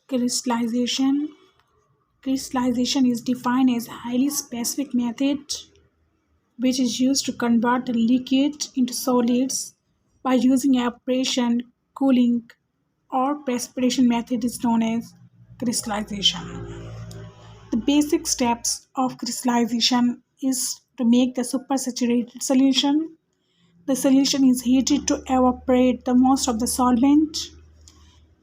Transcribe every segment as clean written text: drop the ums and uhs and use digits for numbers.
Crystallization. Crystallization is defined as a highly specific method which is used to convert a liquid into solids by using evaporation, cooling, or precipitation method is known as crystallization. The basic steps of crystallization is to make the supersaturated solution. The solution is heated to evaporate the most of the solvent,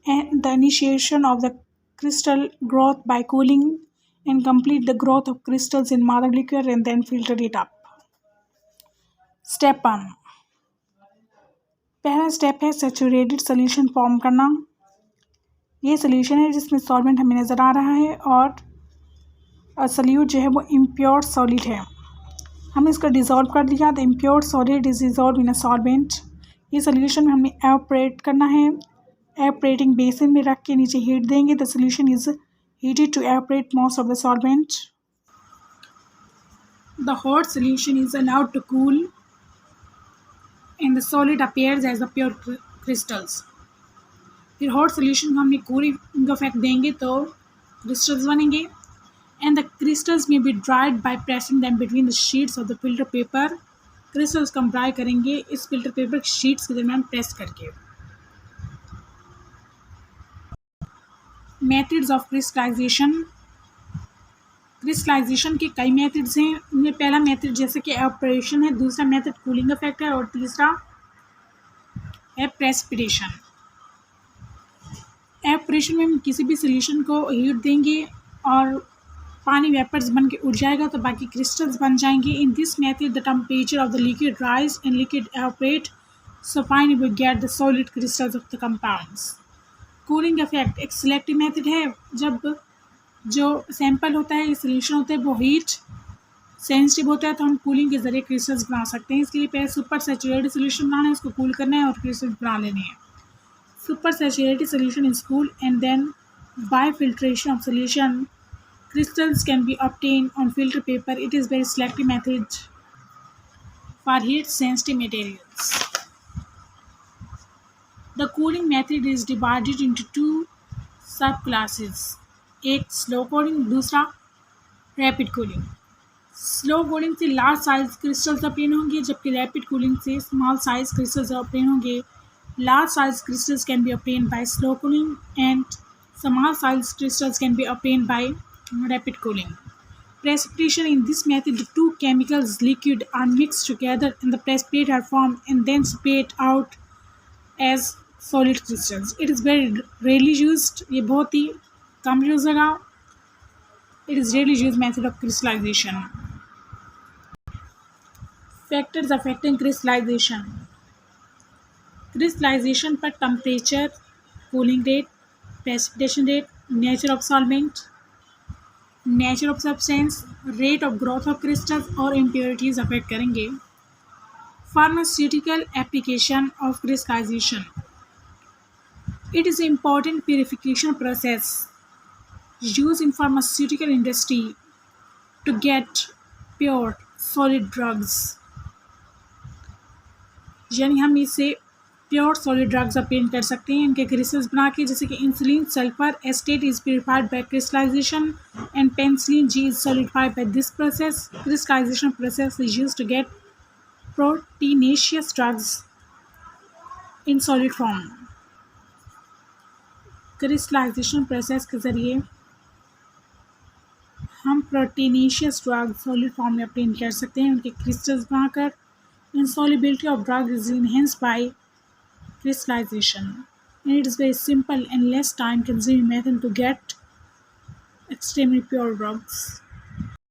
and the initiation of the crystal growth by cooling and complete the growth of crystals in mother liquor and then filter it up. Step 1, पहला step है saturated solution form करना। ये solution है जिसमें solvent हमें नज़र आ रहा है और सोल्यूट जो है वो इम्प्योर सॉलिड है। हमने इसको डिज़ोल्व कर दिया। The impure solid is dissolve in a solvent. ये सोल्यूशन हमें एवपोरेट करना है। एवपोरेटिंग बेसिन में रख के नीचे हीट देंगे। The solution is heated to evaporate most of the solvent. The hot solution is allowed to cool and the solid appears as the pure crystals. फिर हॉट सोल्यूशन को हमने कूलिंग इफेक्ट देंगे तो क्रिस्टल्स बनेंगे and the crystals may be dried by pressing them between the sheets of the filter paper. Crystals को हम dry करेंगे इस फिल्टर पेपर शीट्स के दरमियान प्रेस करके। Methods of crystallization. क्रिस्टलाइजेशन के कई मेथड्स हैं। उनमें पहला मेथड जैसे कि एवापोरेशन है, दूसरा मेथड कूलिंग इफेक्ट है और तीसरा है प्रेसिपिटेशन। एवापोरेशन में हम किसी भी सोल्यूशन को हीट देंगे और पानी वेपर्स बन के उड़ जाएगा तो बाकी क्रिस्टल्स बन जाएंगे। In this method the temperature of the liquid rise and liquid evaporate, so finally we get the solid crystals of the compounds. Cooling effect एक सिलेक्टिव मेथड है। जब जो सैंपल होता है, सोल्यूशन होता है, वो हीट सेंसिटिव होता है तो हम कूलिंग के ज़रिए क्रिस्टल्स बना सकते हैं। इसलिए पहले सुपर सैचुरेटेड सोल्यूशन बनाना है, उसको कूल करना है और क्रिस्टल्स बना लेने हैं। Super saturated solution is cool and then by filtration of solution crystals can be obtained on filter paper. It is very selective method for heat sensitive materials. The cooling method is divided into two subclasses. एक slow cooling, दूसरा rapid cooling. Slow cooling से large size crystals obtain होंगे जबकि rapid cooling से small size crystals obtain होंगे। Large size crystals can be obtain bye slow cooling and small size crystals can be obtain bye rapid cooling. Precipitation. In this method, the two chemicals liquid are mixed together and the precipitate are formed and then separate out as solid crystals. It is very rarely used. ये बहुत ही कम use होगा। It is rarely used method of crystallization. Factors affecting crystallization. Crystallization पर temperature, cooling rate, precipitation rate, nature of solvent, nature of substance, rate of growth of crystals और impurities affect करेंगे। Pharmaceutical application of crystallisation. It is important purification process use in pharmaceutical industry to get pure solid drugs. यानी हम इसे pure solid drugs obtain कर सकते हैं इनके crystals बना के, जैसे कि insulin sulphur estate is purified by crystallisation and penicillin G is solidified by this process. Crystallisation process is used to get proteinaceous drugs in solid form. Crystallisation process के ज़रिए हम प्रोटीनेशियस ड्रग्स सॉलिड फॉर्म में obtain कर सकते हैं उनके crystals बनाकर। insolubility of drug is enhanced by crystallization, and it is very simple and less time consuming method to get extremely pure drugs.